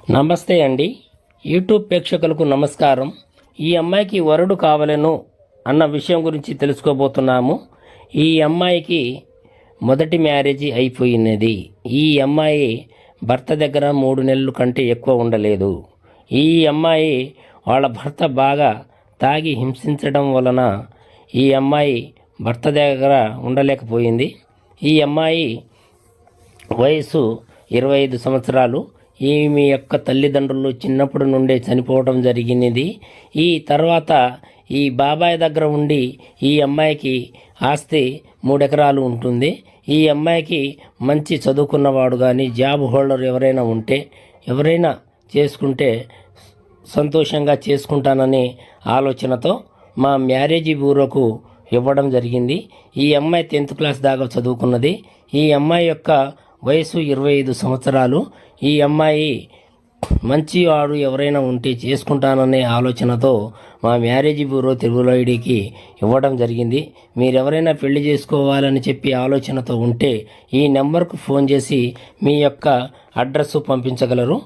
నమస్తే అండి. యూట్యూబ్ ప్రేక్షకులకు నమస్కారం. ఈ అమ్మాయికి వరుడు కావలను అన్న విషయం గురించి తెలుసుకోబోతున్నాము. ఈ అమ్మాయికి మొదటి మ్యారేజీ అయిపోయినది. ఈ అమ్మాయి భర్త దగ్గర 3 నెలల కంటే ఎక్కువ ఉండలేదు. ఈ అమ్మాయి వాళ్ళ భర్త బాగా తాగి హింసించడం వలన ఈ అమ్మాయి భర్త దగ్గర ఉండలేకపోయింది. ఈ అమ్మాయి వయసు 25 సంవత్సరాలు. ఈమె యొక్క తల్లిదండ్రులు చిన్నప్పటి నుండే చనిపోవడం జరిగినది. ఈ తర్వాత ఈ బాబాయ్ దగ్గర ఉండి ఈ అమ్మాయికి ఆస్తి 3 ఎకరాలు ఉంటుంది. ఈ అమ్మాయికి మంచి చదువుకున్నవాడు కానీ జాబ్ హోల్డర్ ఎవరైనా ఉంటే ఎవరైనా చేసుకుంటే సంతోషంగా చేసుకుంటానని ఆలోచనతో మా మ్యారేజీ బ్యూరోకు ఇవ్వడం జరిగింది. ఈ అమ్మాయి 10th క్లాస్ దాకా చదువుకున్నది. ఈ అమ్మాయి యొక్క వయసు 25 సంవత్సరాలు. ఈ అమ్మాయి మంచి వాడు ఎవరైనా ఉంటే చేసుకుంటాననే ఆలోచనతో మా మ్యారేజ్ బ్యూరో తెలుగులోడికి ఇవ్వడం జరిగింది. మీరెవరైనా పెళ్లి చేసుకోవాలని చెప్పి ఆలోచనతో ఉంటే ఈ నెంబర్కు ఫోన్ చేసి మీ యొక్క అడ్రస్ పంపించగలరు.